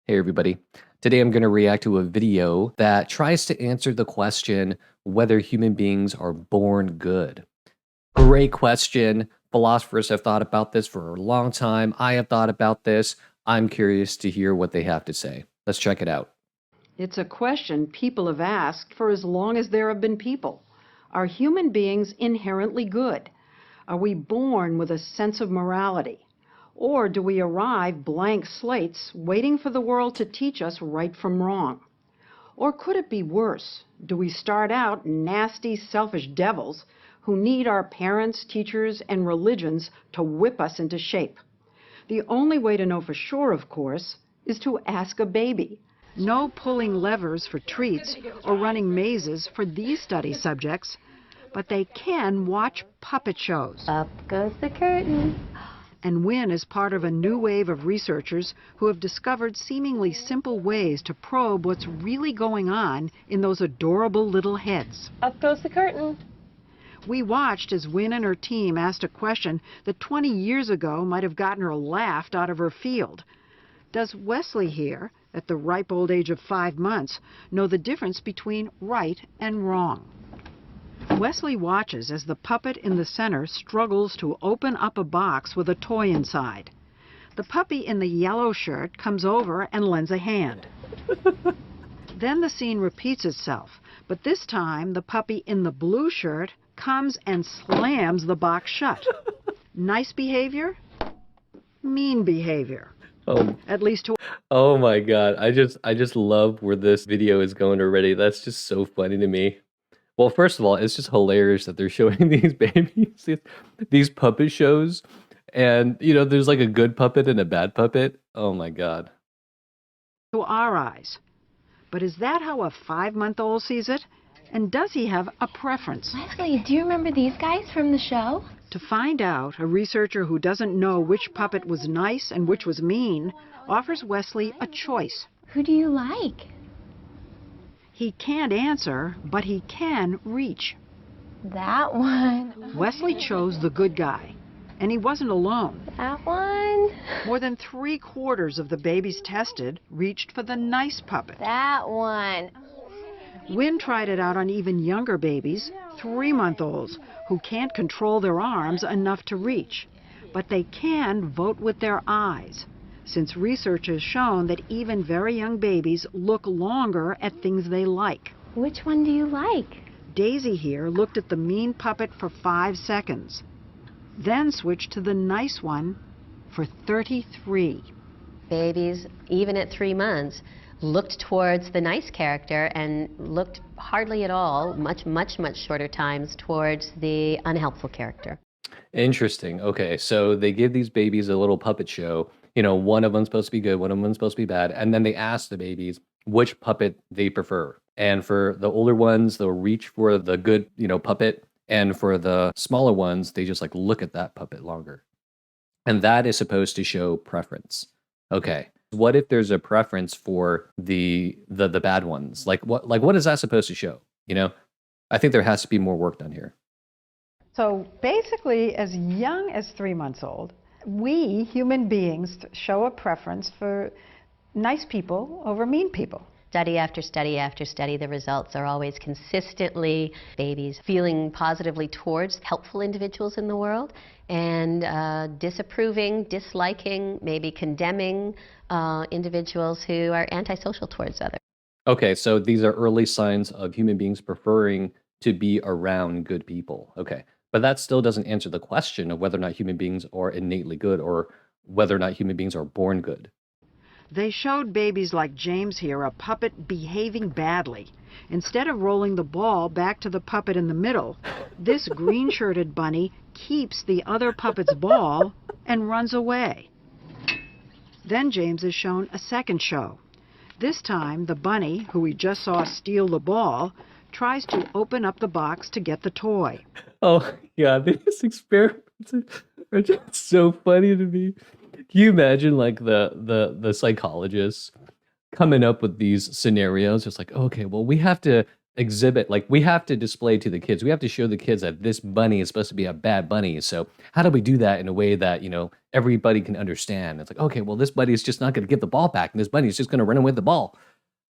Hey everybody. Today I'm going to react to a video that tries to answer the question whether human beings are born good. Great question. Philosophers have thought about this for a long time. I have thought about this. I'm curious to hear what they have to say. Let's check it out. It's a question people have asked for as long as there have been people. Are human beings inherently good? Are we born with a sense of morality? Or do we arrive blank slates, waiting for the world to teach us right from wrong? Or could it be worse? Do we start out nasty, selfish devils who need our parents, teachers, and religions to whip us into shape? The only way to know for sure, of course, is to ask a baby. No pulling levers for treats or running mazes for these study subjects, but they can watch puppet shows. Up goes the curtain. And win as part of a new wave of researchers who have discovered seemingly simple ways to probe what's really going on in those adorable little heads. Up goes the curtain. We watched as Win and her team asked a question that 20 years ago might have gotten her laughed out of her field. Does Wesley here, at the ripe old age of 5 months, know the difference between right and wrong? Wesley watches as the puppet in the center struggles to open up a box with a toy inside. The puppy in the yellow shirt comes over and lends a hand. Then the scene repeats itself, but this time the puppy in the blue shirt comes and slams the box shut. Nice behavior? Mean behavior. Oh, At least to oh my God. I just love where this video is going already. That's just so funny to me. Well, first of all, it's just hilarious that they're showing these babies, these puppet shows. And, there's like a good puppet and a bad puppet. Oh my God. our eyes. But is that how a 5-month-old sees it? And does he have a preference? Wesley, do you remember these guys from the show? To find out, a researcher who doesn't know which puppet was nice and which was mean offers Wesley a choice. Who do you like? He can't answer, but he can reach. That one. Wesley chose the good guy, and he wasn't alone. That one. More than 3/4 of the babies tested reached for the nice puppet. That one. Wynn tried it out on even younger babies, 3-month-olds, who can't control their arms enough to reach. But they can vote with their eyes, since research has shown that even very young babies look longer at things they like. Which one do you like? Daisy here looked at the mean puppet for 5 seconds, then switched to the nice one for 33. Babies, even at 3 months, looked towards the nice character and looked hardly at all, much shorter times, towards the unhelpful character. Interesting. Okay, so they give these babies a little puppet show. One of them's supposed to be good, one of them's supposed to be bad, and then they ask the babies which puppet they prefer. And for the older ones, they'll reach for the good, puppet, and for the smaller ones, they just like look at that puppet longer. And that is supposed to show preference. Okay. What if there's a preference for the bad ones? What is that supposed to show? I think there has to be more work done here. So basically, as young as 3 months old, we human beings show a preference for nice people over mean people. Study after study after study, the results are always consistently babies feeling positively towards helpful individuals in the world and disapproving, disliking, maybe condemning individuals who are antisocial towards others. Okay, so these are early signs of human beings preferring to be around good people. Okay, but that still doesn't answer the question of whether or not human beings are innately good or whether or not human beings are born good. They showed babies like James here a puppet behaving badly. Instead of rolling the ball back to the puppet in the middle, this green-shirted bunny keeps the other puppet's ball and runs away. Then James is shown a second show. This time, the bunny, who we just saw steal the ball, tries to open up the box to get the toy. Oh, yeah, these experiments are just so funny to me. Can you imagine like the psychologists coming up with these scenarios? Just like, okay, well, we have to exhibit, like we have to display to the kids. We have to show the kids that this bunny is supposed to be a bad bunny. So how do we do that in a way that, everybody can understand? It's like, okay, well, this bunny is just not going to give the ball back, and this bunny is just going to run away with the ball.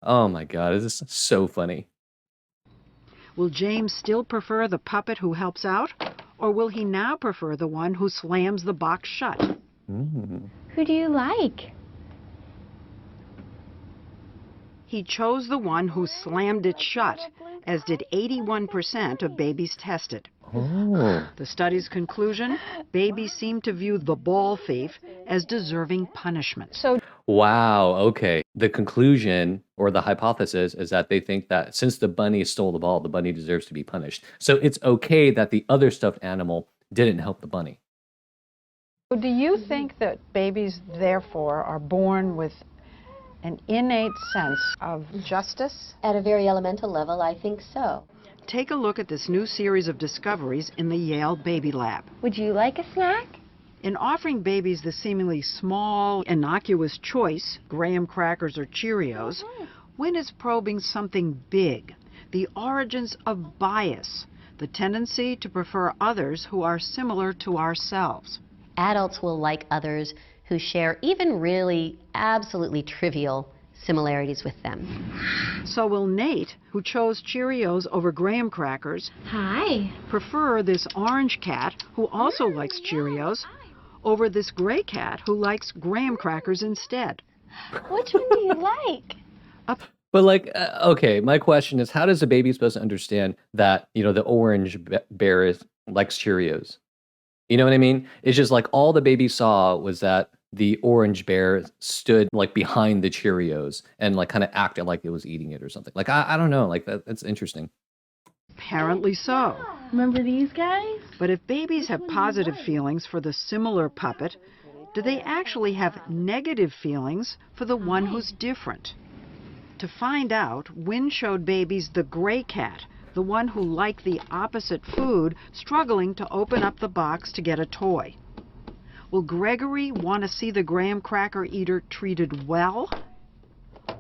Oh my God, this is so funny. Will James still prefer the puppet who helps out, or will he now prefer the one who slams the box shut? Who do you like? He chose the one who slammed it shut, as did 81% of babies tested. Oh. The study's conclusion, babies seem to view the ball thief as deserving punishment. So Wow. Okay. The conclusion or the hypothesis is that they think that since the bunny stole the ball, the bunny deserves to be punished. So it's okay that the other stuffed animal didn't help the bunny. do you think that babies, therefore, are born with an innate sense of justice? At a very elemental level, I think so. Take a look at this new series of discoveries in the Yale Baby Lab. Would you like a snack? In offering babies the seemingly small, innocuous choice, graham crackers or Cheerios, Wynn is probing something big, the origins of bias, the tendency to prefer others who are similar to ourselves. Adults will like others who share even really absolutely trivial similarities with them. So will Nate, who chose Cheerios over graham crackers, Hi. prefer this orange cat, who also likes Cheerios, over this gray cat who likes graham crackers instead? Which one do you like? But like, okay, my question is, how does a baby supposed to understand that, the orange bear likes Cheerios? You know what I mean? It's just like all the baby saw was that the orange bear stood like behind the Cheerios and like kind of acted like it was eating it or something. Like, I don't know, like that's interesting. Apparently so. Remember these guys? But if babies have positive feelings for the similar puppet, do they actually have negative feelings for the one who's different? To find out, Wynn showed babies the gray cat, the one who liked the opposite food, struggling to open up the box to get a toy. Will Gregory want to see the graham cracker eater treated well?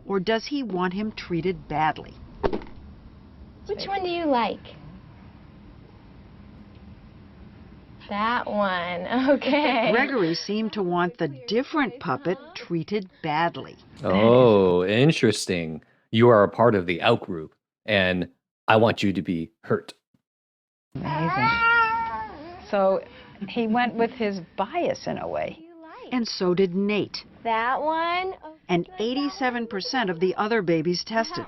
Or does he want him treated badly? Which one do you like? That one. Okay. Gregory seemed to want the different puppet treated badly. Oh, interesting. You are a part of the outgroup, and I want you to be hurt. Amazing. So he went with his bias in a way. And so did Nate, That one. and 87% of the other babies tested.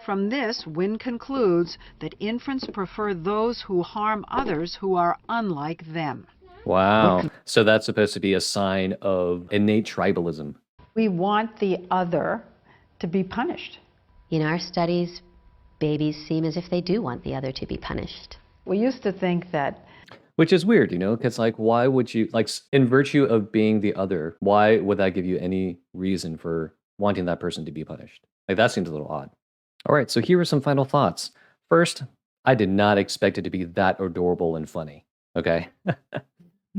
From this, Wynn concludes that infants prefer those who harm others who are unlike them. Wow. So that's supposed to be a sign of innate tribalism. We want the other to be punished. In our studies, babies seem as if they do want the other to be punished. We used to think that Which is weird, because like, why would you, like, in virtue of being the other, why would that give you any reason for wanting that person to be punished? Like, that seems a little odd. All right, so here are some final thoughts. First, I did not expect it to be that adorable and funny, okay?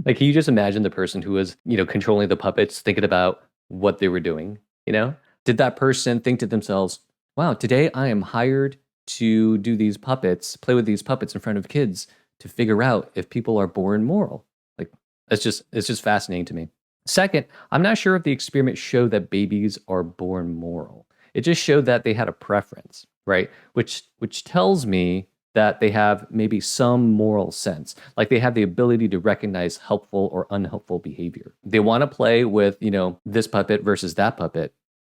Like, can you just imagine the person who was, controlling the puppets, thinking about what they were doing, Did that person think to themselves, wow, today I am hired to do these puppets, play with these puppets in front of kids to figure out if people are born moral? Like, it's just fascinating to me. Second, I'm not sure if the experiment showed that babies are born moral. It just showed that they had a preference, right? Which tells me that they have maybe some moral sense. Like they have the ability to recognize helpful or unhelpful behavior. They want to play with, this puppet versus that puppet.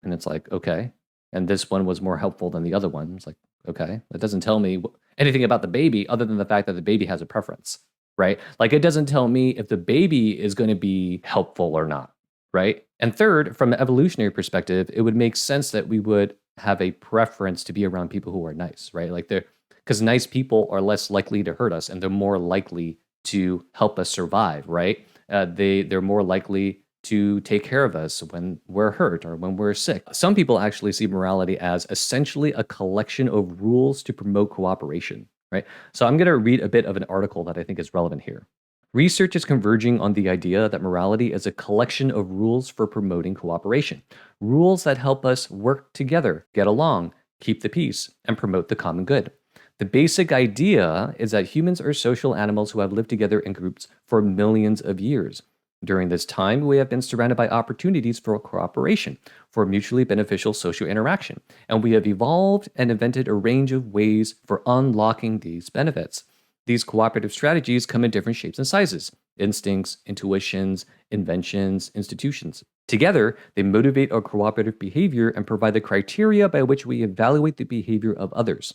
And it's like, okay. And this one was more helpful than the other one. It's like, okay. That doesn't tell me anything about the baby other than the fact that the baby has a preference, right? Like it doesn't tell me if the baby is going to be helpful or not, right? And third, from an evolutionary perspective, it would make sense that we would have a preference to be around people who are nice, right? Like because nice people are less likely to hurt us and they're more likely to help us survive, right? They're more likely to take care of us when we're hurt or when we're sick. Some people actually see morality as essentially a collection of rules to promote cooperation, right? So I'm going to read a bit of an article that I think is relevant here. Research is converging on the idea that morality is a collection of rules for promoting cooperation. Rules that help us work together, get along, keep the peace, and promote the common good. The basic idea is that humans are social animals who have lived together in groups for millions of years. During this time, we have been surrounded by opportunities for cooperation, for mutually beneficial social interaction, and we have evolved and invented a range of ways for unlocking these benefits. These cooperative strategies come in different shapes and sizes: instincts, intuitions, inventions, institutions. Together, they motivate our cooperative behavior and provide the criteria by which we evaluate the behavior of others.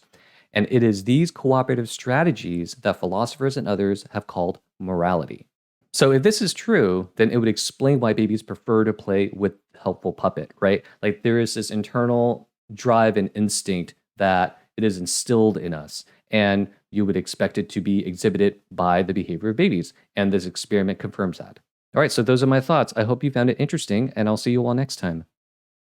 And it is these cooperative strategies that philosophers and others have called morality. So if this is true, then it would explain why babies prefer to play with helpful puppet, right? Like there is this internal drive and instinct that it is instilled in us, and you would expect it to be exhibited by the behavior of babies. And this experiment confirms that. All right, so those are my thoughts. I hope you found it interesting, and I'll see you all next time.